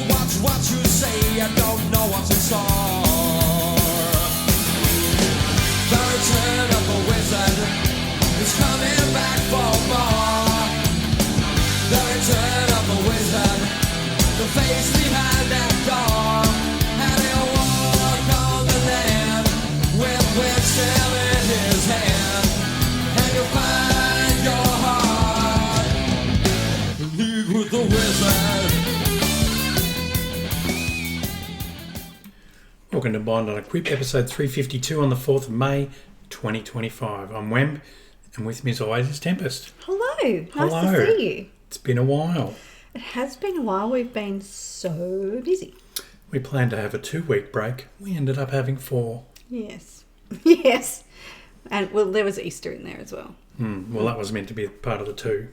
what you say, I don't know what's in store. The return of the wizard is coming back for more. The return of the wizard, the face behind that door. And he'll walk on the land with wisdom in his hand. And you'll find your heart in league with the wizard. Welcome to Blind on a Quip, episode 352 on the 4th of May, 2025. I'm Wemb, and with me as always is Tempest. Hello. Hello. Nice to see you. It's been a while. It has been a while. We've been so busy. We planned to have a 2-week break. We ended up having 4. Yes. Yes. And, well, there was Easter in there as well. Well, that was meant to be part of the 2.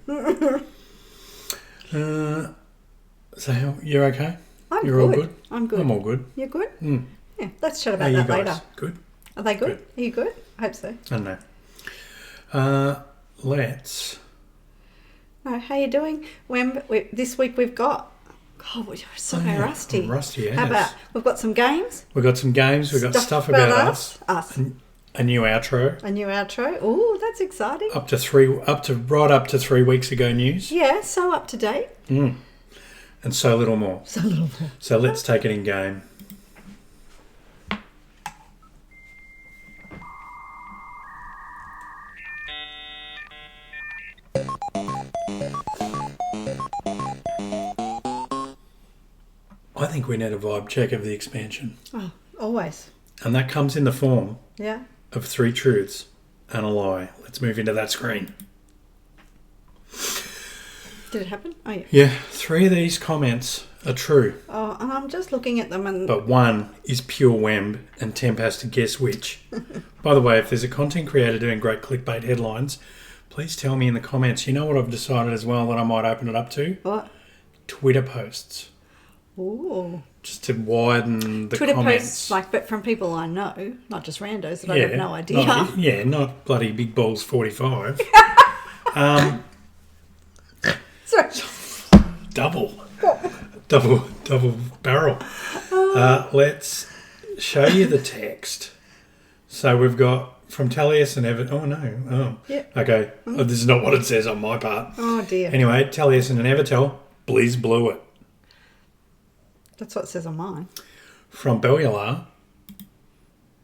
So, you're okay? You're all good? I'm good. I'm all good. You're good? Mm. Yeah, let's chat How about are you that guys? later. Good? Are they good? Good. Are you good? I hope so. I don't know. Let's... No, how you doing? This week we've got... Oh, we're so rusty. I'm rusty, yes. How about... We've got some games. We've got some games. We've got stuff about us. Us. A new outro. A new outro. Oh, that's exciting. Right up to 3 weeks ago news. Yeah, so up to date. And so little more. So little more. So let's take it in game. I think we need a vibe check of the expansion. Oh, always. And that comes in the form Yeah. of 3 truths and a lie. Let's move into that screen. Did it happen? Oh, yeah. Yeah, 3 of these comments are true. Oh, and I'm just looking at them and... But 1 is pure Wemb, and Temp has to guess which. By the way, if there's a content creator doing great clickbait headlines, please tell me in the comments. You know what I've decided as well that I might open it up to? What? Twitter posts. Ooh. Just to widen the Twitter comments. posts, but from people I know, not just randos that I have no idea. Not bloody Big Balls 45. Sorry. Double barrel. Let's show you the text. So we've got from Tallius and Everton. Oh no. Oh. Yeah. Okay. Oh, this is not what it says on my part. Oh dear. Anyway, Tallius and Evertel, Blizz blew it. That's what it says on mine. From Bellular,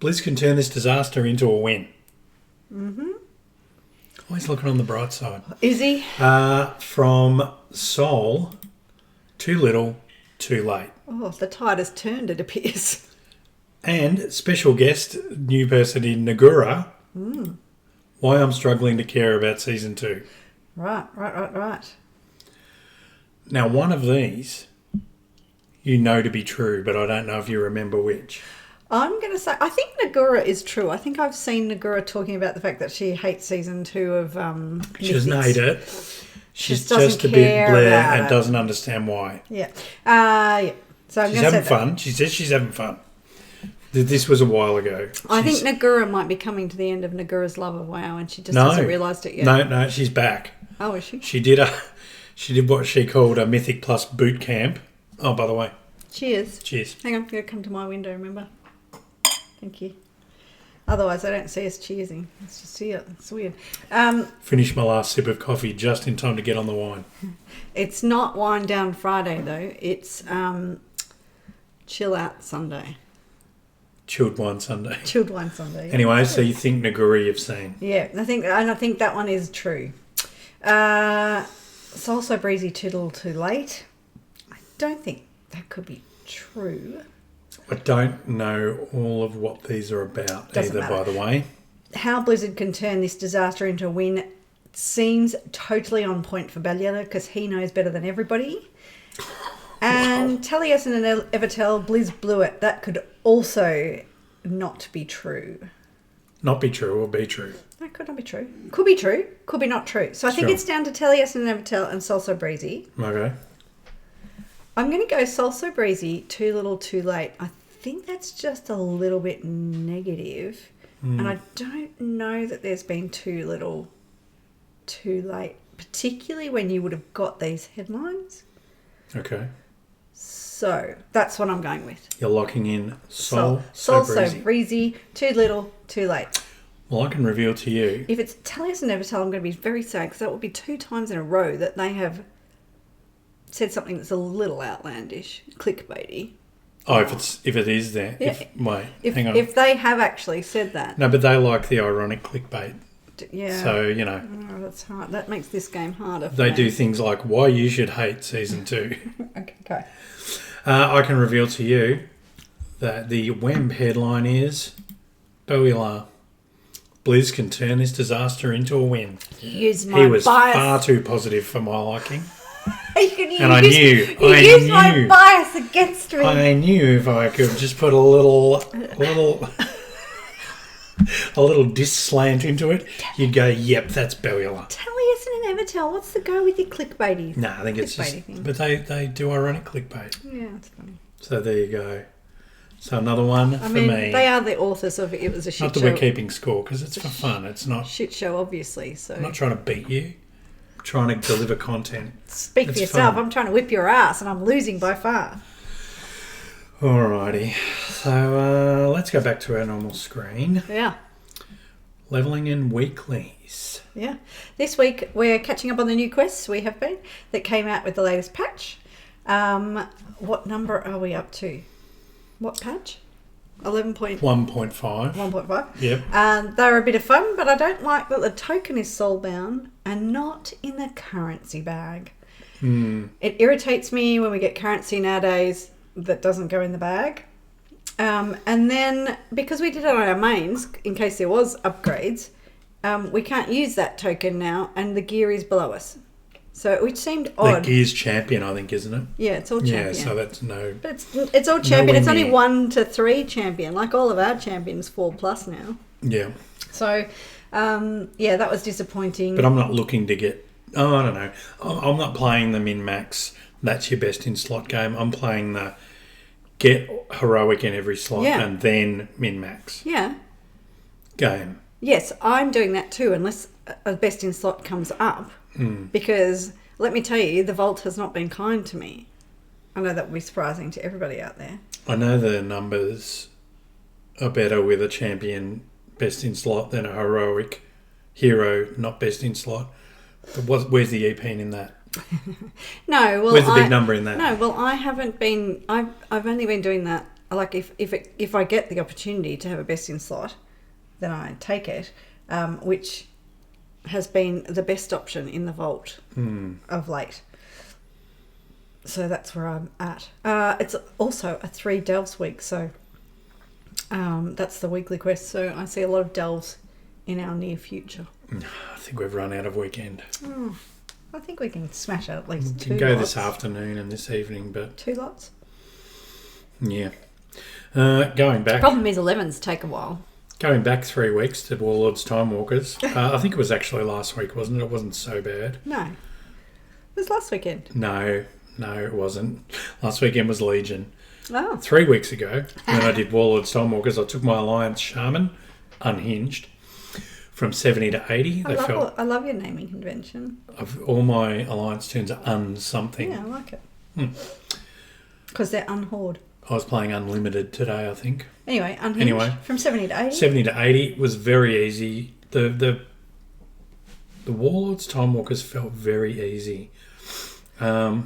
Blizz can turn this disaster into a win. Always looking on the bright side. Is he? From Sol, too little, too late. Oh, the tide has turned, it appears. And special guest, new person in Nagura, why I'm struggling to care about season 2. Right. Now, one of these, you know to be true, but I don't know if you remember which. I'm going to say, I think Nagura is true. I think I've seen Nagura talking about the fact that she hates season 2 of She doesn't hate it. She's just a bit bleh and doesn't understand why. Yeah. Yeah. So she's having fun. She says she's having fun. This was a while ago. I think Nagura might be coming to the end of Nagura's love of WoW, and she just hasn't realised it yet. No, she's back. Oh, is she? She did what she called a Mythic Plus boot camp. Oh, by the way. Cheers. Hang on, you've got to come to my window, remember? Thank you. Otherwise, I don't see us cheersing. It's just here. It's weird. Finished my last sip of coffee just in time to get on the wine. It's not Wine Down Friday, though. It's Chill Out Sunday. Chilled Wine Sunday. Chilled Wine Sunday. Yeah. Anyway, so you think Naguri you've seen? Yeah, I think that one is true. It's also breezy too little too late. I don't think that could be true. I don't know all of what these are about Doesn't either, matter. by the way. How Blizzard can turn this disaster into a win seems totally on point for Bellular because he knows better than everybody. And Tallius and Evertel, Blizz blew it. That could also not be true. Not be true or be true? That could not be true. Could be true. Could be not true. So I think it's down to Tallius and Evertel and Salso Breezy. Okay. I'm going to go Salso Breezy, too little, too late. I think that's just a little bit negative. And I don't know that there's been too little, too late, particularly when you would have got these headlines. Okay. So that's what I'm going with. You're locking in Sol So Breezy. breezy. Too little, too late. Well, I can reveal to you. If it's Tallis and Evertel, I'm going to be very sad because that would be 2 times in a row that they have said something that's a little outlandish, clickbaity. Oh, if it is there. Yeah. Hang on. If they have actually said that. No, but they like the ironic clickbait. Yeah. So, you know. Oh, that's hard. That makes this game harder for They me. do things like why you should hate season 2. Okay, go. I can reveal to you that the Wemb headline is Boila. Blizz can turn this disaster into a win. Use my He was bias. far too positive for my liking. And I knew my bias against me. I knew if I could just put a little diss slant into it, you'd go, yep, that's Boila. Tallis and Evertel, what's the go with your clickbaity? No, I think it's just... clickbaity thing? But they do ironic clickbait. Yeah, that's funny. So there you go. So another one for me. They are the authors of It Was a Shit Not that Show. we're keeping score, because it's for fun. It's not... Shit show, obviously. So I'm not trying to beat you. I'm trying to deliver content. speak It's for yourself. fun. I'm trying to whip your ass, and I'm losing by far. Alrighty. So let's go back to our normal screen. Yeah. Leveling in weeklies. Yeah. This week we're catching up on the new quests we have been that came out with the latest patch. What number are we up to? What patch? 11.1.5. 1.5. Yep. They're a bit of fun, but I don't like that the token is soulbound and not in the currency bag. It irritates me when we get currency nowadays that doesn't go in the bag. And then because we did it on our mains, in case there was upgrades, we can't use that token now, and the gear is below us. So, which seemed odd. The Gears champion, I think, isn't it? Yeah, it's all champion. Yeah, so that's no... But it's all champion. It's only near. 1 to 3 champion. Like all of our champions, 4+ now. Yeah. So, yeah, that was disappointing. But I'm not looking to get... Oh, I don't know. I'm not playing the min-max. That's your best in slot game. I'm playing the get heroic in every slot and then min-max Yeah. game. Yes, I'm doing that too, unless a best in slot comes up. Because, let me tell you, the Vault has not been kind to me. I know that will be surprising to everybody out there. I know the numbers are better with a champion best in slot than a heroic hero not best in slot. But where's the EP in that? No, well, where's the big number in that? No, well, I haven't been. I've only been doing that. Like if I get the opportunity to have a best in slot, then I take it, which has been the best option in the Vault of late. So that's where I'm at. It's also a 3 delves week, so that's the weekly quest. So I see a lot of delves in our near future. I think we've run out of weekend. I think we can smash out at least 2 We can go lots. this afternoon and this evening, but 2 lots. yeah. Going back. Problem is 11s take a while. Going back 3 weeks to Warlords Time Walkers. I think it was actually last week, wasn't it? It wasn't so bad. No. It was last weekend. No, it wasn't. Last weekend was Legion. Oh. 3 weeks ago, when I did Warlords Time Walkers, I took my Alliance Shaman, unhinged, from 70 to 80. I love your naming convention. All my Alliance turns are un-something. Yeah, I like it. Because they're unhoard. I was playing Unlimited today, I think. Anyway, unhinged. From 70 to 80. 70 to 80 was very easy. The Warlords Time Walkers felt very easy. I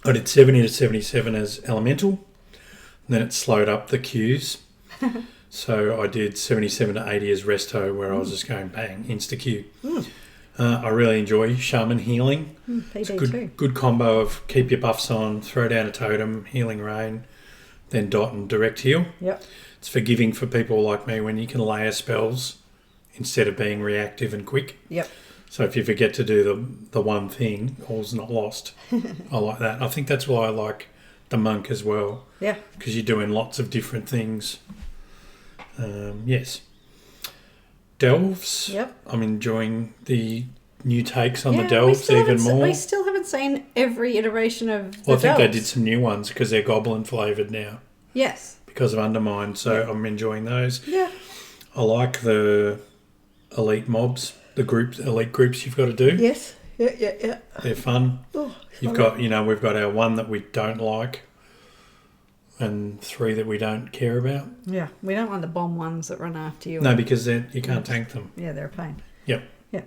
did 70 to 77 as Elemental. Then it slowed up the queues. So I did 77 to 80 as Resto, where I was just going bang, insta-queue. I really enjoy Shaman healing. It's a good combo of keep your buffs on, throw down a totem, healing rain, then dot and direct heal. Yep. It's forgiving for people like me when you can layer spells instead of being reactive and quick. Yep. So if you forget to do the one thing, all's not lost. I like that. I think that's why I like the Monk as well. Yeah. Because you're doing lots of different things. Yes. Delves. Yep. I'm enjoying the new takes on the delves even more. We still haven't seen every iteration of the Well, I think they delves. did some new ones because they're goblin flavoured now Yes. because of Undermine. So I'm enjoying those. Yeah. I like the elite mobs, elite groups you've got to do. Yes. Yeah. They're fun. Oh, We've got our one that we don't like, and 3 that we don't care about. Yeah, we don't want the bomb ones that run after you. No, because you can't tank them. Yeah, they're a pain. Yep. Yeah.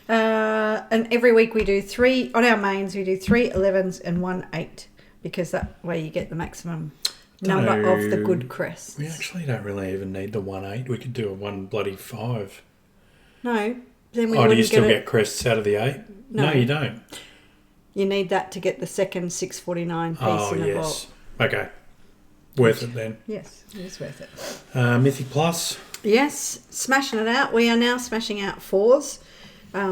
And every week we do 3, on our mains, we do 3 11s and 1 8, because that way you get the maximum number of the good crests. We actually don't really even need the 1 8. We could do a 1 bloody 5. No. Then we Do you still get crests out of the 8? No. No, you don't. You need that to get the second 649 piece in a vault. Okay. Worth it then. Yes, it is worth it. Mythic Plus. Yes, smashing it out. We are now smashing out 4s.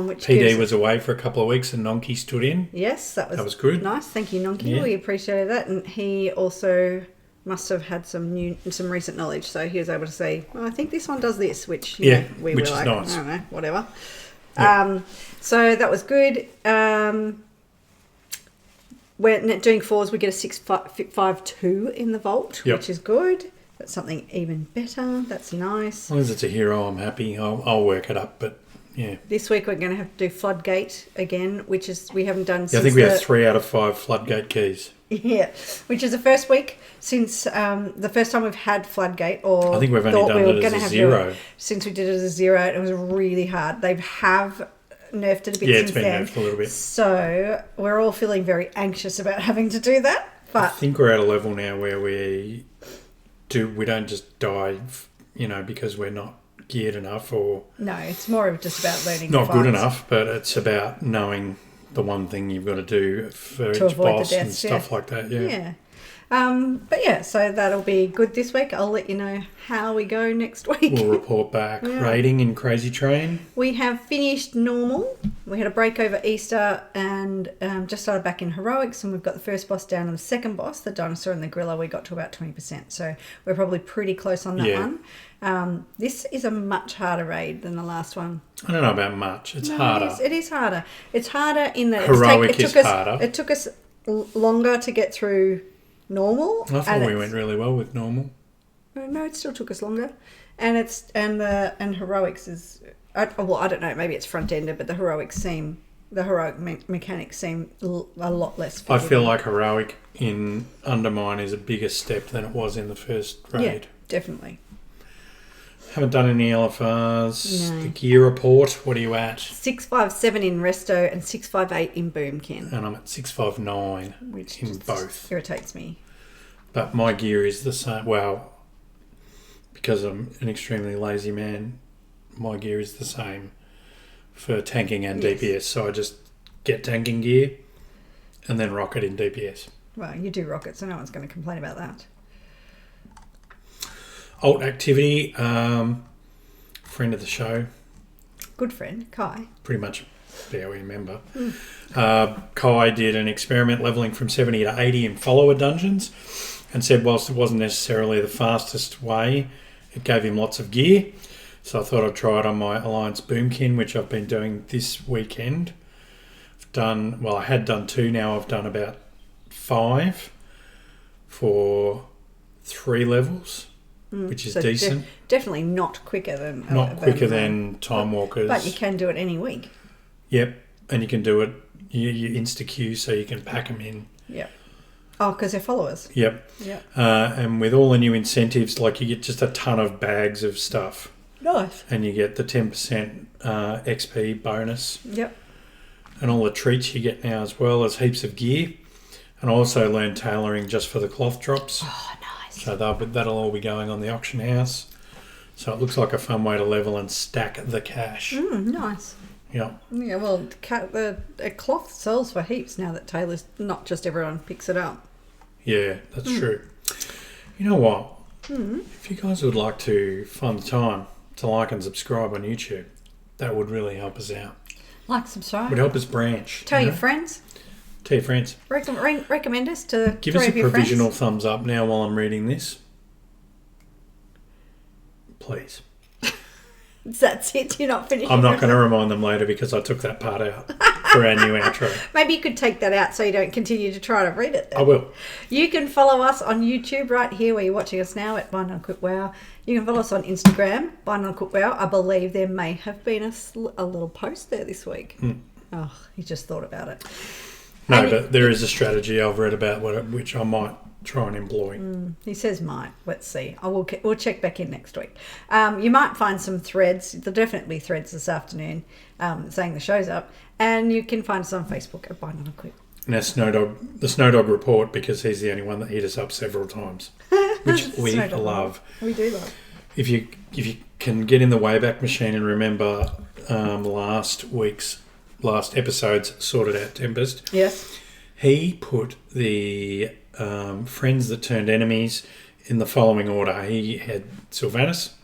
Which PD was away for a couple of weeks and Nonky stood in. Yes, that was good. Nice. Thank you, Nonky. Yeah. We appreciated that. And he also must have had some recent knowledge, so he was able to say, well, I think this one does this, which we were which is like, nice. I don't know, whatever. Yep. So that was good. We're doing 4s. We get a 652 in the vault, Yep. which is good. That's something even better. That's nice. As long as it's a hero, I'm happy. I'll work it up, but yeah. This week we're going to have to do Floodgate again, which is we haven't done since I think we have 3 out of 5 Floodgate keys. Yeah, which is the first week since the first time we've had Floodgate, or I think we've only done it as a 0. Since we did it as a 0, it was really hard. They have nerfed it a bit Yeah, since it's been then. nerfed a little bit. So we're all feeling very anxious about having to do that. I But think we're at a level now where we don't just die, because we're not geared enough or no, it's more of just about learning. not the good fights. enough, but it's about knowing the one thing you've got to do for To each avoid the boss and deaths, stuff like that. Yeah. Yeah. But yeah, so that'll be good this week. I'll let you know how we go next week. We'll report back. Yeah. Rating in Crazy Train. We have finished normal. We had a break over Easter and just started back in heroics, and we've got the first boss down and the second boss, the dinosaur and the gorilla. We got to about 20%, so we're probably pretty close on that Yeah. one. This is a much harder raid than the last one. I don't know about much. It's harder. It is harder. It's harder in that Heroic it is took us, harder. It took us longer to get through normal. I thought we went really well with normal. No, it still took us longer, and heroics is. I don't know. Maybe it's front ended, but the heroic mechanics seem a lot less. I feel like heroic in Undermine is a bigger step than it was in the first raid. Yeah, definitely. Haven't done any LFRs. No. The gear report. What are you at? 657 in Resto and 658 in Boomkin, And I'm at 659 which in just both. irritates me. But my gear is the same. Well, because I'm an extremely lazy man, my gear is the same for tanking and Yes. DPS. So I just get tanking gear and then rocket in DPS. Well, you do rocket, so no one's going to complain about that. Alt activity, friend of the show, Good friend, Kai. pretty much BOE member. Kai did an experiment leveling from 70 to 80 in follower dungeons and said whilst it wasn't necessarily the fastest way, it gave him lots of gear. So I thought I'd try it on my Alliance Boomkin, which I've been doing this weekend. I had done 2, now I've done about 5 for 3 levels. Which is So decent. Definitely not quicker than Not quicker than Time Walkers. But you can do it any week. Yep, and you can do it. You insta queue, so you can pack them in. Yep. Oh, because they're followers. Yep. Yep. And with all the new incentives, like you get just a ton of bags of stuff, Nice. and you get the 10% XP bonus, Yep. and all the treats you get now, as well as heaps of gear. And I also learned tailoring just for the cloth drops. Oh, nice. So that'll all be going on the auction house. So it looks like a fun way to level and stack the cash. Nice. Yeah. Yeah, well, the cloth sells for heaps now that Taylor's not just everyone picks it up. Yeah, that's true. You know what? If you guys would like to find the time to like and subscribe on YouTube, that would really help us out. Like, subscribe. Would help us branch. Tell you your know? friends. Tell your friends. Recommend us to Give 3 us a of your provisional friends. thumbs up now while I'm reading this. Please. That's it. You're not finishing. I'm not going to remind them later because I took that part out for our new outro. Maybe you could take that out so you don't continue to try to read it. I will. You can follow us on YouTube right here where you're watching us now at Bind on Quick Wow. You can follow us on Instagram, Bind on Quick Wow. I believe there may have been a little post there this week. Oh, you just thought about it. No, And but there is a strategy I've read about which I might try and employ. He says might. Let's see. We'll check back in next week. You might find some threads. There'll definitely be threads this afternoon saying the show's up. And you can find us on Facebook at Buy Not Quit. And our the Snow Dog report, because he's the only one that hit us up several times, which we love. We do love. If you can get in the Wayback Machine and remember last episode's Sorted Out Tempest. Yes. He put the friends that turned enemies in the following order. He had Sylvanas,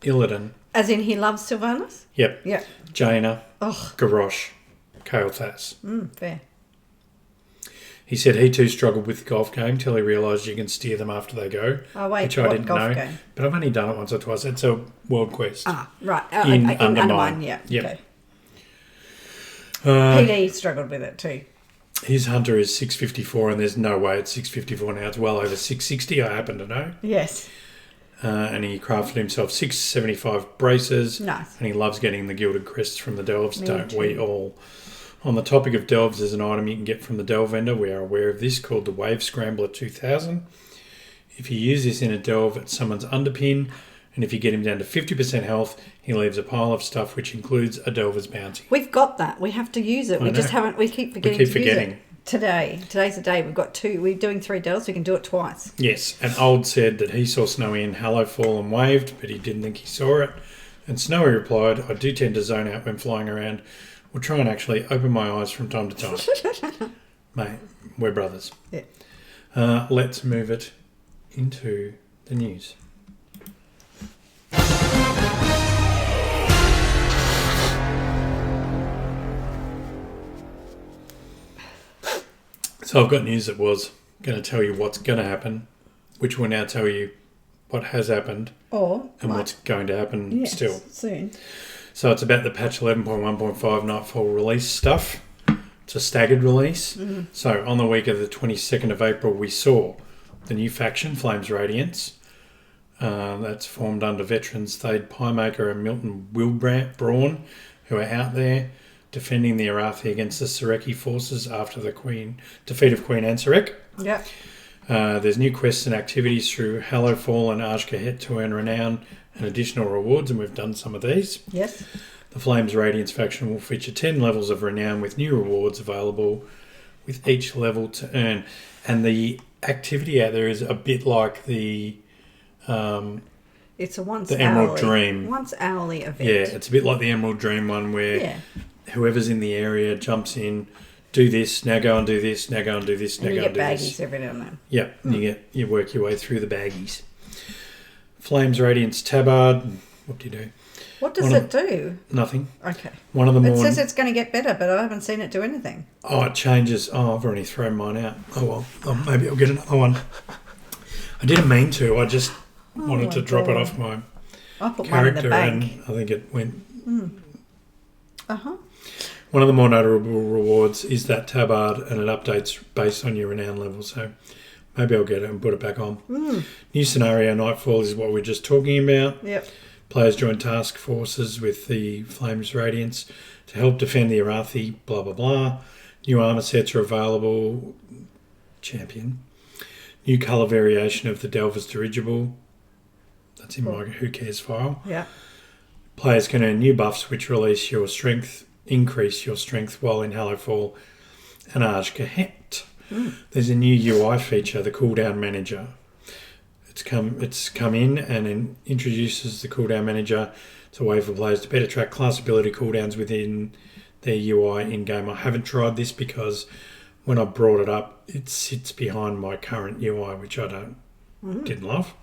Illidan. As in he loves Sylvanas? Yep. Yep. Jaina, Oh. Garrosh, Kael'thas. Fair. He said he too struggled with the golf game till he realised you can steer them after they go. Oh, wait, which I didn't golf know. game? But I've only done it once or twice. It's a world quest. Ah, right. In in Undermine. Yeah. Yep. Okay. Uh, PD struggled with it too. His hunter is 654, and there's no way it's 654 now. It's well over 660, I happen to know. Yes. And he crafted himself 675 braces. Nice. And he loves getting the gilded crests from the delves. Me Don't too. we all? On the topic of delves, there's an item you can get from the delve vendor. We are aware of this, called the Wave Scrambler 2000. If you use this in a delve at someone's underpin, and if you get him down to 50% health, he leaves a pile of stuff, which includes a delver's bounty. We've got that. We have to use it. We just haven't. We keep forgetting to use it. Today. Today's the day. We've got 2. We're doing 3 delves. We can do it twice. Yes, and Old said that he saw Snowy in Hello Fall and waved, but he didn't think he saw it. And Snowy replied, I do tend to zone out when flying around. We'll try and actually open my eyes from time to time. Mate, we're brothers. Yeah. Let's move it into the news. So I've got news that was going to tell you what's going to happen, which will now tell you what has happened and what's going to happen still. Soon. So it's about the patch 11.1.5 Nightfall release stuff. It's a staggered release. Mm-hmm. So on the week of the 22nd of April, we saw the new faction, Flames Radiance. That's formed under veterans Thade Piemaker and Milton Wilbrawn, who are out there defending the Arathi against the Sareki forces after the defeat of Queen Ansarek. Yeah. There's new quests and activities through Hallowfall and Ashkahet to earn renown and additional rewards, and we've done some of these. Yes. The Flames Radiance faction will feature 10 levels of renown with new rewards available with each level to earn. And the activity out there is a bit like the it's a Emerald Dream. Once hourly event. Yeah, it's a bit like the Emerald Dream one where whoever's in the area jumps in, do this, now go and do this, now go and do this, now go and do this. You get baggies every now and then. Yep, you work your way through the baggies. Flames Radiance Tabard. What do you do? What does it do? Nothing. Okay. One of the more... It says it's going to get better, but I haven't seen it do anything. Oh, it changes. Oh, I've already thrown mine out. Oh, well. Maybe I'll get another one. I didn't mean to. I just wanted to drop it off my character, and I think it went... Uh-huh. One of the more notable rewards is that tabard, and it updates based on your renown level, so maybe I'll get it and put it back on. New scenario Nightfall is what we're just talking about. Yep. Players join task forces with the Flames Radiance to help defend the Arathi, blah, blah, blah. New armour sets are available. Champion. New colour variation of the Delver's Dirigible. That's in my Who Cares file. Yeah. Players can earn new buffs which increase your strength while in Hallowfall and Ashkahet. There's a new UI feature, the Cooldown Manager. It's come in and introduces the Cooldown Manager. It's a way for players to better track class ability cooldowns within their UI in-game. I haven't tried this because when I brought it up, it sits behind my current UI, which I didn't love.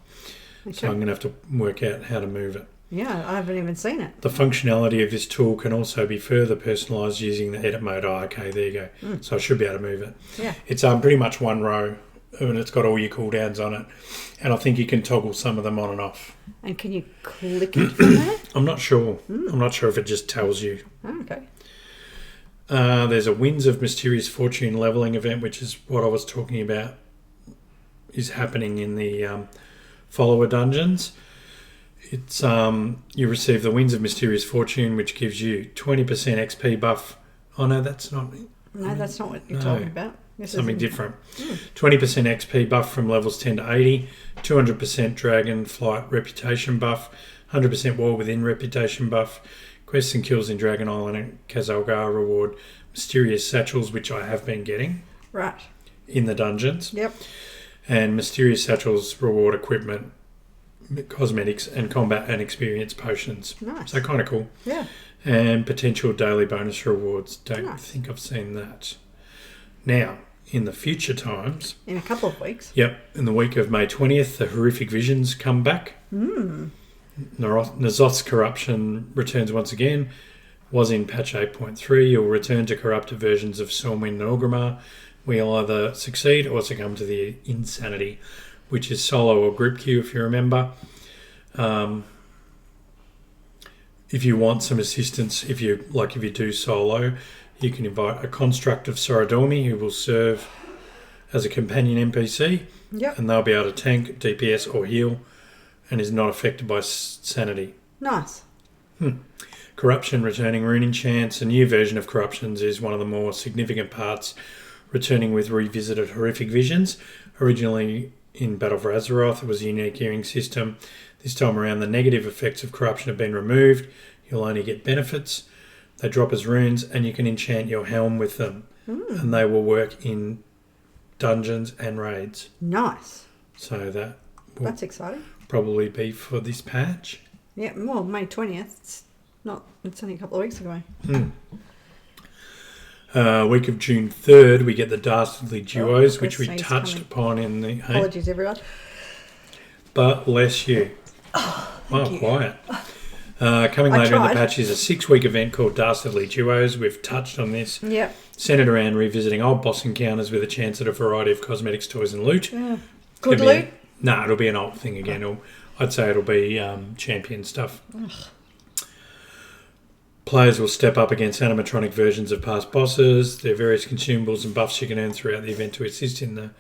Okay. So I'm going to have to work out how to move it. Yeah, I haven't even seen it. The functionality of this tool can also be further personalised using the edit mode. Oh, okay, there you go. So I should be able to move it. Yeah. It's pretty much one row, and it's got all your cooldowns on it. And I think you can toggle some of them on and off. And can you click it from there? I'm not sure. I'm not sure if it just tells you. Oh, okay. There's a Winds of Mysterious Fortune levelling event, which is what I was talking about, is happening in the follower dungeons. It's you receive the Winds of Mysterious Fortune, which gives you 20% XP buff. Oh no, that's not. No, that's not what you're talking about. something different. 20% XP buff from levels 10 to 80, 200% Dragon Flight Reputation buff, 100% War Within Reputation buff, quests and kills in Dragon Island and Kazalgar reward Mysterious Satchels, which I have been getting Right. in the dungeons. Yep. And Mysterious Satchels reward equipment, cosmetics, and combat and experience potions. Nice. So kind of cool. Yeah. And potential daily bonus rewards. Don't Nice. think I've seen that. Now, in the future times, In a couple of weeks. yep, in the week of May 20th, the horrific visions come back. Nazoth's corruption returns once again. Was in patch 8.3. You'll return to corrupted versions of Stormwind and Orgrimmar. We'll either succeed or succumb to the insanity, which is solo or group queue, if you remember. If you want some assistance, if you do solo, you can invite a construct of Sorodormi who will serve as a companion NPC, Yep. and they'll be able to tank, DPS, or heal, and is not affected by sanity. Nice. Corruption returning rune enchants. A new version of Corruptions is one of the more significant parts, returning with revisited horrific visions. Originally in Battle for Azeroth, it was a unique hearing system. This time around, the negative effects of corruption have been removed. You'll only get benefits. They drop as runes, and you can enchant your helm with them. And they will work in dungeons and raids. Nice. So that will That's exciting. probably be for this patch. Yeah, well, May 20th. It's only a couple of weeks ago. Week of June 3rd, we get the Dastardly Duos, which we Christmas touched coming. upon in the... Hey, Apologies, everyone. but bless you. thank you. Quiet. Coming I later in the tried. patch is a 6-week event called Dastardly Duos. We've touched on this. Yep. Centered around revisiting old boss encounters with a chance at a variety of cosmetics, toys and loot. Yeah. Could Good be loot? No, it'll be an old thing again. I'd say it'll be champion stuff. Players will step up against animatronic versions of past bosses. There are various consumables and buffs you can earn throughout the event to assist in the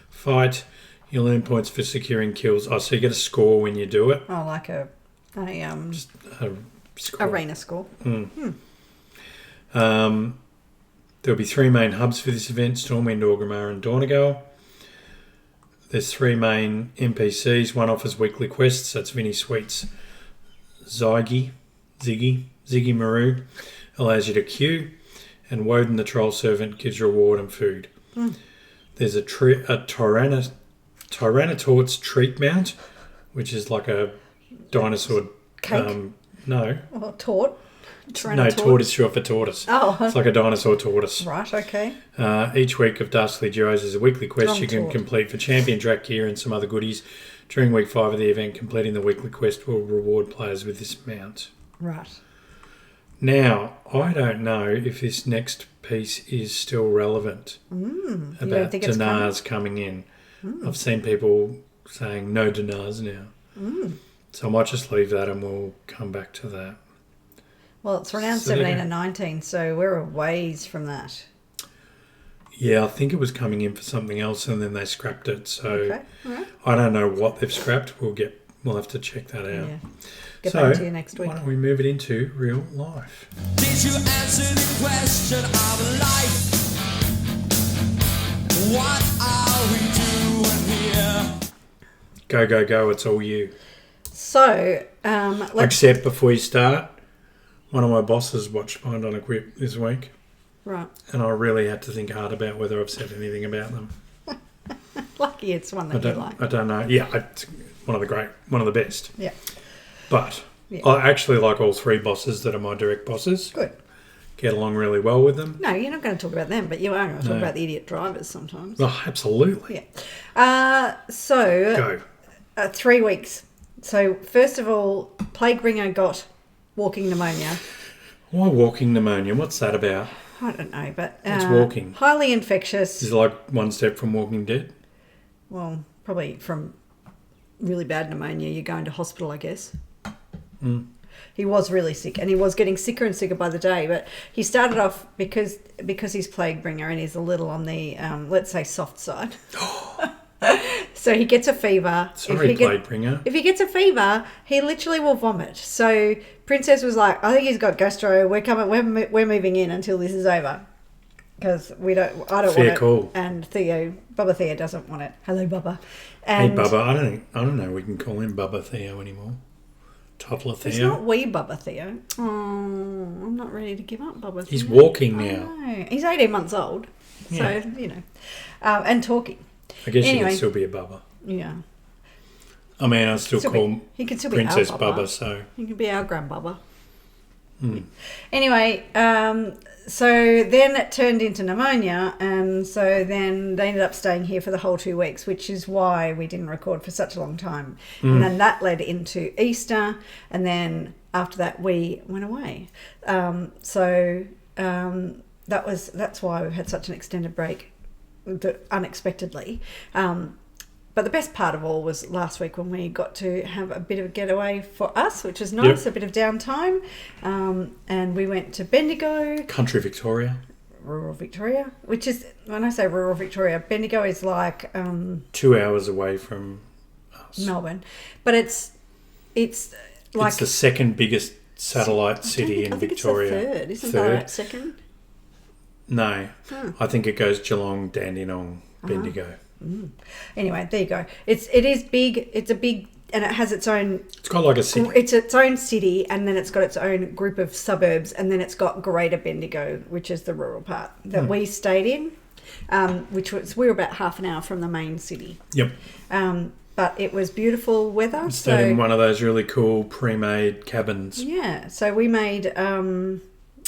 fight. You'll earn points for securing kills. Oh, so you get a score when you do it. Oh, like a A score. arena score. There'll be 3 main hubs for this event: Stormwind, Orgrimmar, and Dornigal. There's 3 main NPCs. One offers weekly quests. That's Vinny Sweet's Ziggy Maru, allows you to queue, and Woden the Troll Servant gives reward and food. There's a Tyrannosaurus treat mount, which is like a dinosaur. Cake? No, Oh, tort. no, tortoise short for tortoise. Oh, It's like a dinosaur tortoise. right, okay. Each week of Dastardly Duos is a weekly quest you can Tort. complete for champion Drak gear and some other goodies. During week 5 of the event, completing the weekly quest will reward players with this mount. Right. Now, I don't know if this next piece is still relevant don't about think it's dinars coming in. I've seen people saying no dinars now. So I might just leave that and we'll come back to that. Well, it's around So 17 there- and 19, so we're a ways from that. Yeah, I think it was coming in for something else and then they scrapped it. So Okay, all right. I don't know what they've scrapped. We'll have to check that out. Yeah. Get So, back to you next week. why don't we move it into real life? Did you answer the question of life? What are we doing here? Go, go, go. It's all you. So, let's... Except before you start, one of my bosses watched Bind on a Quip this week. Right. And I really had to think hard about whether I've said anything about them. Lucky it's one I that you like. don't know. Yeah, it's one of the best. Yeah. But Yeah. I actually like all 3 bosses that are my direct bosses. Good. Get along really well with them. No, you're not going to talk about them, but you are going to talk No. about the idiot drivers sometimes. Oh, absolutely. Yeah. So, Go. 3 weeks. So, first of all, Plaguebringer got walking pneumonia. Why walking pneumonia? What's that about? I don't know, but... It's walking. Highly infectious. Is it like one step from Walking Dead? Well, probably from really bad pneumonia, you're going to hospital, I guess. He was really sick, and he was getting sicker and sicker by the day. But he started off because he's Plaguebringer and he's a little on the let's say soft side. So he gets a fever. Sorry, Plaguebringer. If he gets a fever, he literally will vomit. So Princess was like, "I think he's got gastro. We're moving in until this is over." because I don't Fair want it. call. And Bubba Theo doesn't want it. Hello, Bubba. Hey, And Bubba. I don't know. We can call him Bubba Theo anymore. Toddler Theo. It's not wee Bubba Theo. Oh, I'm not ready to give up Bubba Theo. He's walking I now. know. He's 18 months old. Yeah. So, and talking. I guess you Anyway. can still be a Bubba. Yeah. I mean, I still call He can still be Princess our Bubba, so... He can be our grandbubba. Mm. Anyway, so then it turned into pneumonia, and so then they ended up staying here for the whole 2 weeks, which is why we didn't record for such a long time. And then that led into Easter, and then after that we went away. That's why we've had such an extended break, unexpectedly. But the best part of all was last week when we got to have a bit of a getaway for us, which was nice, a bit of downtime. And we went to Bendigo. Country Victoria. Rural Victoria, which is, when I say rural Victoria, Bendigo is like... 2 hours away from us. Melbourne. But it's like... It's the second biggest satellite city in Victoria. It's the third, isn't that second? No. I think it goes Geelong, Dandenong, Bendigo. Anyway, there you go. It is big. It's a big, and it has its own... It's got like a city. It's its own city, and then it's got its own group of suburbs, and then it's got Greater Bendigo, which is the rural part that we stayed in, which was... We were about half an hour from the main city. Yep. But it was beautiful weather. Stayed in one of those really cool pre-made cabins. Yeah. So we made... the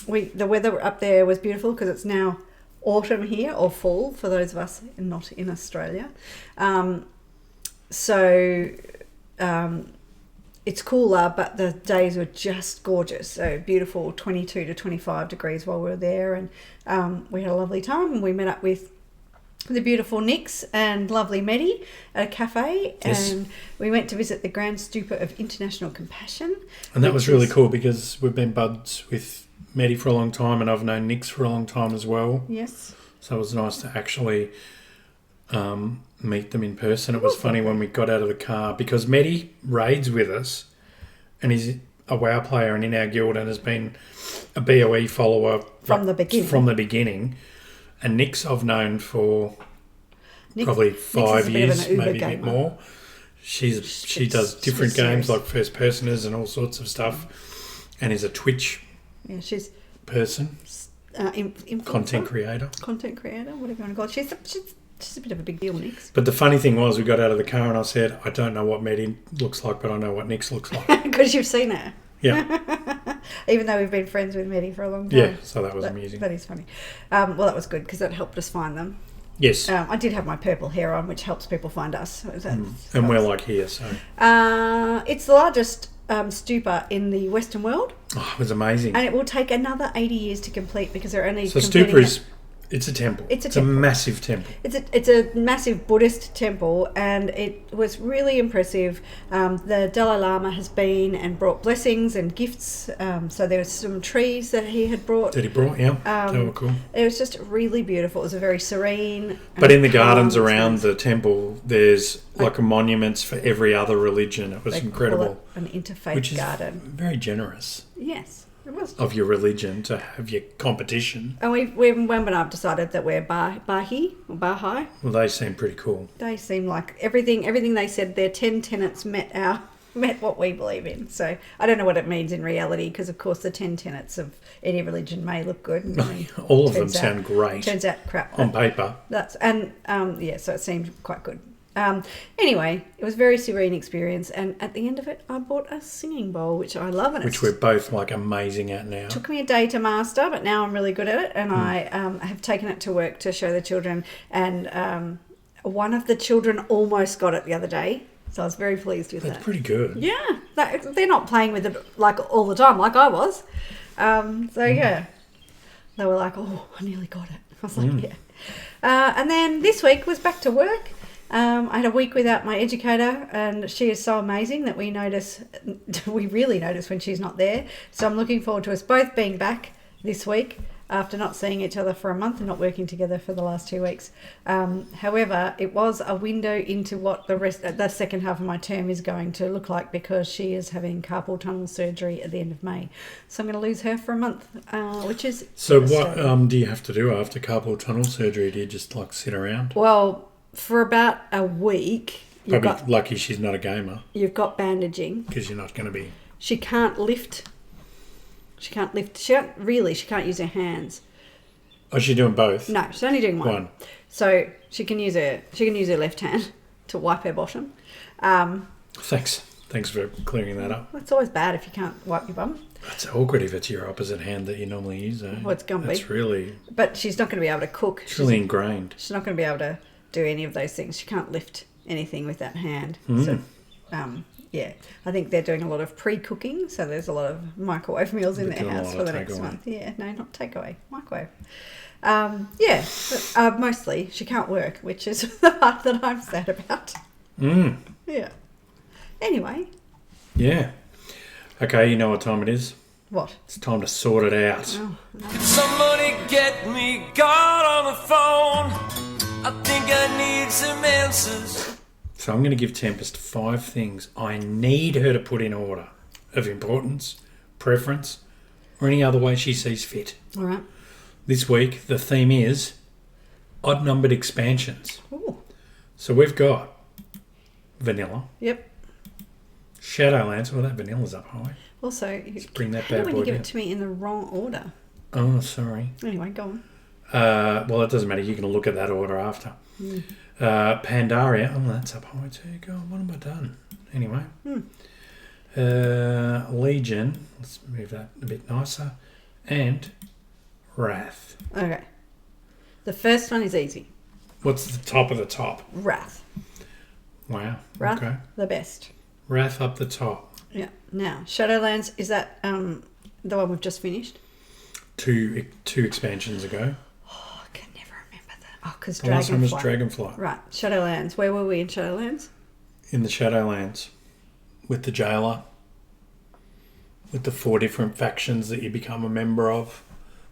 weather up there was beautiful because it's now autumn here, or fall for those of us not in Australia. It's cooler, but the days were just gorgeous. So beautiful, 22 to 25 degrees while we were there, and we had a lovely time. And we met up with the beautiful Nix and lovely Medi at a cafe, and we went to visit the Grand Stupa of International Compassion. And that was really cool because we've been buds with Medi for a long time, and I've known Nix for a long time as well. Yes. So it was nice to actually meet them in person. It was funny when we got out of the car because Medi raids with us, and he's a WoW player and in our guild and has been a BOE follower from the beginning. And Nix I've known for probably 5 years, maybe a bit more. She does different games like first personers and all sorts of stuff, and is a Twitch person. Content creator, whatever you want to call it. She's a bit of a big deal, Nix. But the funny thing was, we got out of the car and I said, I don't know what Medi looks like, but I know what Nix looks like. Because you've seen her. Yeah. Even though we've been friends with Medi for a long time. Yeah, so that was amusing. That is funny. Well, that was good because that helped us find them. Yes. I did have my purple hair on, which helps people find us. And we're like here, so. It's the largest stupa in the Western world. Oh, it was amazing. And it will take another 80 years to complete because they're only So stupa is... It's a temple. It's a massive temple. It's a massive Buddhist temple, and it was really impressive. The Dalai Lama has been and brought blessings and gifts. So there were some trees that he had brought. That he brought, yeah. They were cool. It was just really beautiful. It was a very serene. But in the gardens around the temple, there's like monuments for every other religion. It was incredible. An interfaith garden. Very generous. Yes. It was. Of your religion to have your competition. And Wemba and I've decided that we're Baha'i. Well, they seem pretty cool. They seem like everything they said, their 10 tenets met what we believe in. So I don't know what it means in reality because, of course, the 10 tenets of any religion may look good. All of them sound great. Turns out crap. On paper. So it seemed quite good. Anyway, it was a very serene experience, and at the end of it, I bought a singing bowl, which I love. And which we're both like amazing at now. It took me a day to master, but now I'm really good at it, and I have taken it to work to show the children, and one of the children almost got it the other day, so I was very pleased with that. That's pretty good. Yeah, they're not playing with it like all the time, like I was. Yeah, they were like, "Oh, I nearly got it." I was like, "Yeah." And then this week was back to work. I had a week without my educator, and she is so amazing that we really notice when she's not there. So I'm looking forward to us both being back this week. after not seeing each other for a month and not working together for the last 2 weeks. However, it was a window into what the second half of my term is going to look like, because she is having carpal tunnel surgery at the end of May. So I'm going to lose her for a month, which is So what do you have to do after carpal tunnel surgery? Do you just like sit around? Well, for about a week. Probably lucky she's not a gamer. You've got bandaging. Because you're not going to be... She can't lift. She can't use her hands. Oh, is she doing both? No, she's only doing one. So she can use her left hand to wipe her bottom. Thanks for clearing that up. Well, it's always bad if you can't wipe your bum. It's awkward if it's your opposite hand that you normally use, though. Well, it's going to be. It's really... But she's not going to be able to cook. It's really ingrained. She's not going to be able to do any of those things. She can't lift anything with that hand. So, yeah, I think they're doing a lot of pre-cooking, so there's a lot of microwave meals in their house for the next month. Yeah, no, not takeaway, microwave. Yeah, but mostly she can't work, which is the part that I'm sad about. Yeah. Anyway. Yeah. Okay, you know what time it is? What? It's time to sort it out. Oh, no. Somebody get me God on the phone. I think I need some answers. So I'm going to give Tempest 5 things I need her to put in order of importance, preference, or any other way she sees fit. All right. This week, the theme is odd-numbered expansions. Ooh. So we've got vanilla. Yep. Shadowlands. Well, that vanilla's up high. Also, Let's bring that how bad when boy you give down. it to me in the wrong order? Oh, sorry. Anyway, go on. Well, it doesn't matter. You can look at that order after. Pandaria. Oh, that's up high too. God, what have I done? Anyway. Legion. Let's move that a bit nicer. And Wrath. Okay. The first one is easy. What's the top of the top? Wrath. Wow. Wrath, Okay. the best. Wrath up the top. Yeah. Now, Shadowlands, is that the one we've just finished? Two expansions ago. Oh, I can never remember that. Oh, because The last one was Dragonfly. Dragonfly. Right. Shadowlands. Where were we in Shadowlands? In the Shadowlands. With the jailer. With the 4 different factions that you become a member of.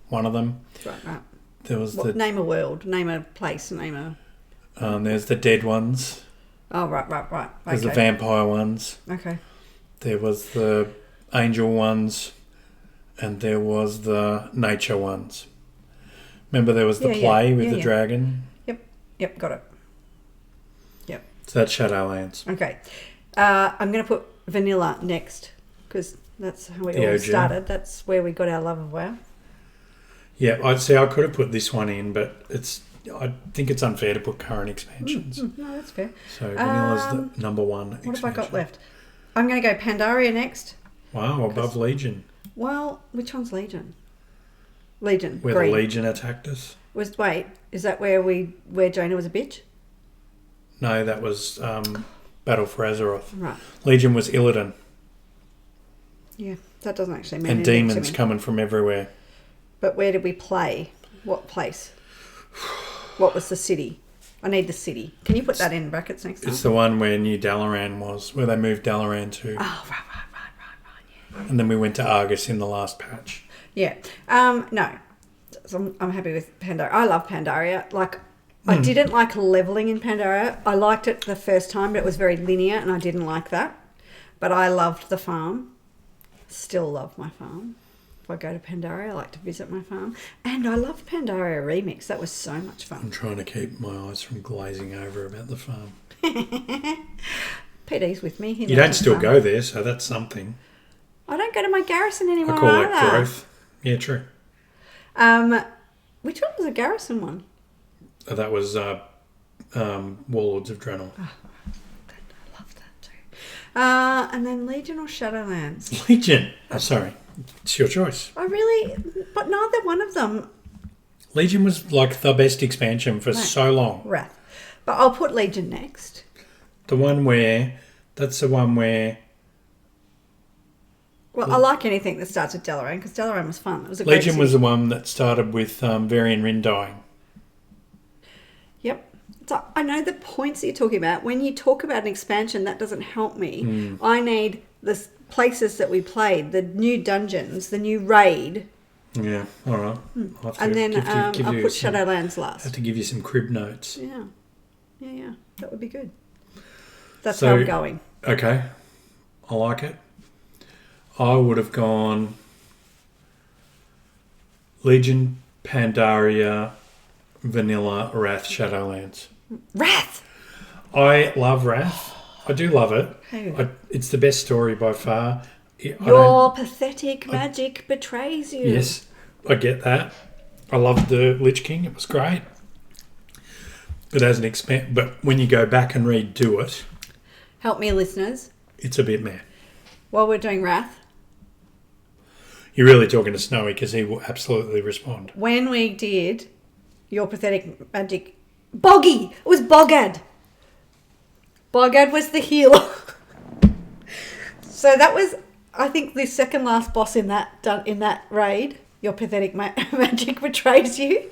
One of them. Right. There was Name a world. Name a place. Name a... there's the dead ones. Oh, right. There's the vampire ones. Okay. There was the angel ones. And there was the nature ones. Remember there was the play with the dragon? Yep, got it. Yep. So that's Shadowlands. Okay. I'm going to put vanilla next, because that's how we The all OG. started. That's where we got our love of WoW. Yeah, I'd say I could have put this one in, but I think it's unfair to put current expansions. No, that's fair. So vanilla's the number one expansion. What have I got left? I'm going to go Pandaria next. Wow, above Legion. Well, which one's Legion? Legion. Where green. the Legion attacked us. Wait, is that where Jaina was a bitch? No, that was Battle for Azeroth. Right. Legion was Illidan. Yeah, that doesn't actually mean And anything demons to me. coming from everywhere. But where did we play? What place? What was the city? I need the city. Can you put that in brackets next time? It's the one where New Dalaran was, where they moved Dalaran to. Oh, right, yeah. And then we went to Argus in the last patch. Yeah. No. So I'm happy with Pandaria. I love Pandaria. Like, I didn't like leveling in Pandaria. I liked it the first time, but it was very linear, and I didn't like that. But I loved the farm. Still love my farm. If I go to Pandaria, I like to visit my farm. And I love Pandaria Remix. That was so much fun. I'm trying to keep my eyes from glazing over about the farm. PD's with me. You don't still go there, so that's something. I don't go to my garrison anymore. I call that either. growth. Yeah, true. Which one was the garrison one? That was Warlords of Draenor. I love that too. And then Legion or Shadowlands? Legion. Oh, sorry. It's your choice. But neither one of them. Legion was like the best expansion for so long. Wrath. But I'll put Legion next. That's the one where... Well, I like anything that starts with Dalaran, because Dalaran was fun. It was a great Legion city. was the one that started with Varian Rin dying. Yep. So I know the points that you're talking about. When you talk about an expansion, that doesn't help me. I need the places that we played, the new dungeons, the new raid. Yeah, all right. I'll have to And then give I'll you put some, Shadowlands I last. have to give you some crib notes. Yeah. That would be good. That's So- how I'm going. Okay, I like it. I would have gone Legion, Pandaria, Vanilla, Wrath, Shadowlands. Wrath! I love Wrath. I do love it. Hey. It's the best story by far. Your pathetic magic betrays you. Yes, I get that. I loved the Lich King. It was great. But as an but when you go back and redo it, Help me, listeners. it's a bit meh. While we're doing Wrath, You're really talking to Snowy because he will absolutely respond. when we did Your Pathetic Magic... Boggy! It was Bogad. Bogad was the healer. So that was, I think, the second last boss in that raid. Your Pathetic Magic betrays you.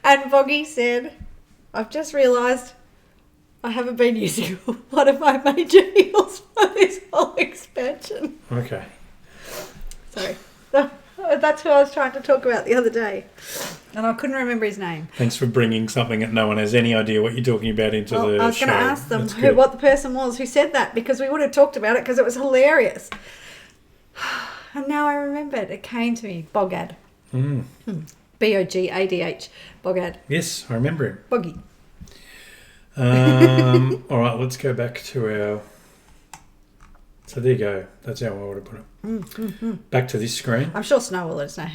And Boggy said, I've just realised I haven't been using one of my major heals for this whole expansion. Okay. Sorry. That's who I was trying to talk about the other day. And I couldn't remember his name. Thanks for bringing something that no one has any idea what you're talking about into the show. I was going to ask them That's good. what the person was who said that, because we would have talked about it because it was hilarious. And now I remembered. It came to me. Bogad. Bogadh. Bogad. Yes, I remember him. Boggy. All right, let's go back to our... So there you go. That's how I would have put it. Back to this screen. I'm sure Snow will let us know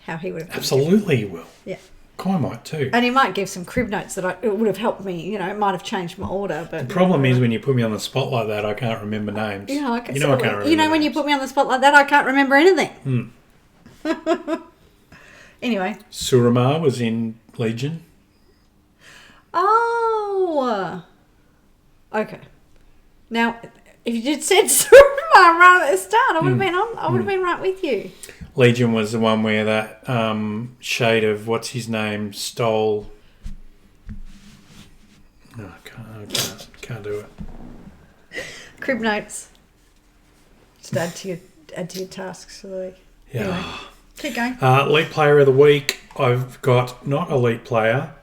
how he would have done it. Absolutely he will. Yeah. Kai might too. And he might give some crib notes that it would have helped me. It might have changed my order. But The problem is when you put me on the spot like that, I can't remember names. I can't I can't remember when you names. put me on the spot like that, I can't remember anything. Anyway. Suramar was in Legion. Oh. Okay. Now, if you just said Surma right at the start, I would have been right with you. Legion was the one where that shade of what's his name stole. No, I can't do it. Crib notes. Just add to your tasks for the week. Yeah. Anyway, keep going. Elite player of the week. I've got not elite player.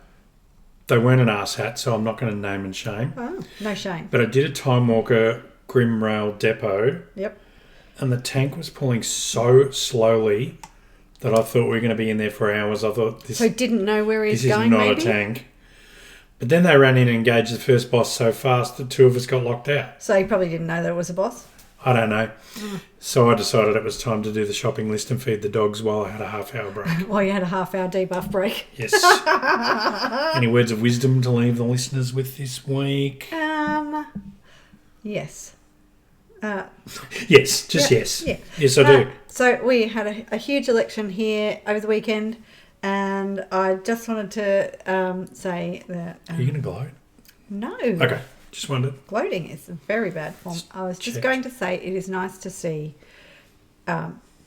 They weren't an arsehat, so I'm not going to name and shame. Oh, no shame. But I did a Time Walker Grim Rail Depot. Yep. And the tank was pulling so slowly that I thought we were going to be in there for hours. I thought this. So didn't know where he's This is going. not Maybe a tank. But then they ran in and engaged the first boss so fast that two of us got locked out. So he probably didn't know there was a boss. I don't know. So I decided it was time to do the shopping list and feed the dogs while I had a half-hour break. Well, you had a half-hour debuff break. Yes. Any words of wisdom to leave the listeners with this week? Yes. Yes, just yes. Yeah. Yes, I do. So we had a huge election here over the weekend, and I just wanted to say that... Are you going to gloat? No. Okay, just wondered. Gloating is a very bad form. I was just Check. going to say it is nice to see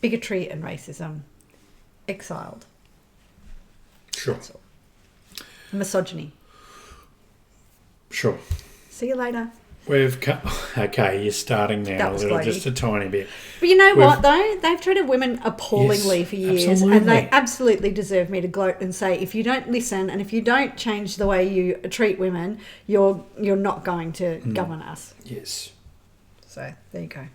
bigotry and racism exiled. Sure. That's all. Misogyny. Sure. See you later. We've okay, you're starting now That a was little, gloaty. just a tiny bit. But you know We've- what, though? They've treated women appallingly Yes, for years. absolutely. And they absolutely deserve me to gloat and say, if you don't listen and if you don't change the way you treat women, you're not going to govern us. Yes. So, there you go.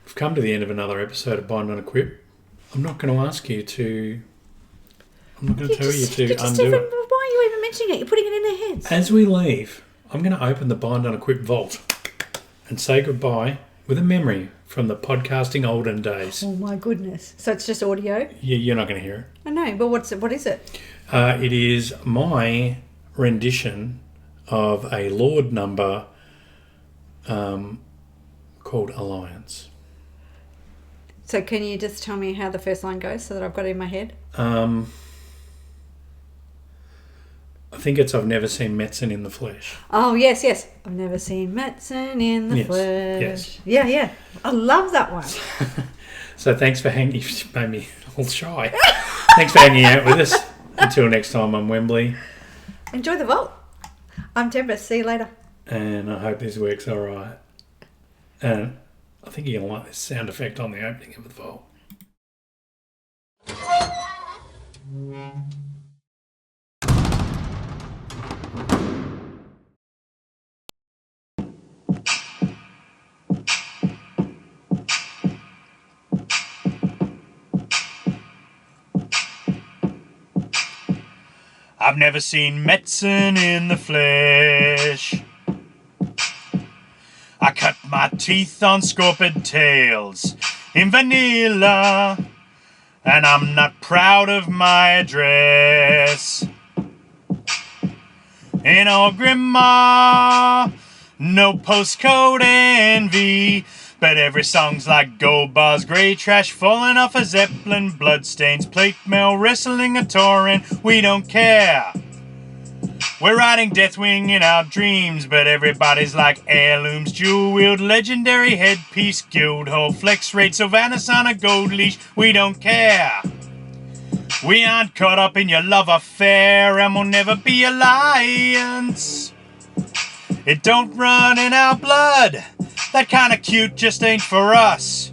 We've come to the end of another episode of Bind on Equip. I'm not going to ask you to... I'm not going to tell you to undo it. Why are you even mentioning it? You're putting it in their heads. As we leave, I'm going to open the Bind on Equip vault and say goodbye with a memory from the podcasting olden days. Oh, my goodness. So, it's just audio? You're not going to hear I know, but what is it? it. It is my rendition of a Lord number called Alliance. So, can you just tell me how the first line goes so that I've got it in my head? I think it's I've never seen Metzen in the flesh. Oh, yes. I've never seen Metzen in the Yes, flesh. yes. Yeah. I love that one. So thanks for hanging... You made me all shy. Thanks for hanging out with us. Until next time, I'm Wembley. Enjoy the vault. I'm Tempest. See you later. And I hope this works all right. And I think you're going to like this sound effect on the opening of the vault. I've never seen medicine in the flesh. I cut my teeth on scorpion tails in vanilla, and I'm not proud of my address. In old grandma, no postcode envy, but every song's like gold bars, grey trash falling off a Zeppelin, bloodstains, plate mail, wrestling a torrent. We don't care. We're riding Deathwing in our dreams, but everybody's like heirlooms, jewel-wheeled, legendary headpiece, guildhall, flex rate, Sylvanas on a gold leash. We don't care. We aren't caught up in your love affair, and we'll never be alliance. It don't run in our blood. That kind of cute just ain't for us.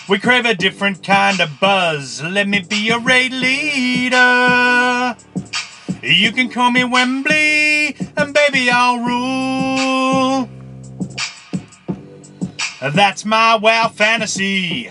We crave a different kind of buzz. Let me be your raid leader. You can call me Wembley, and baby I'll rule. That's my wow fantasy.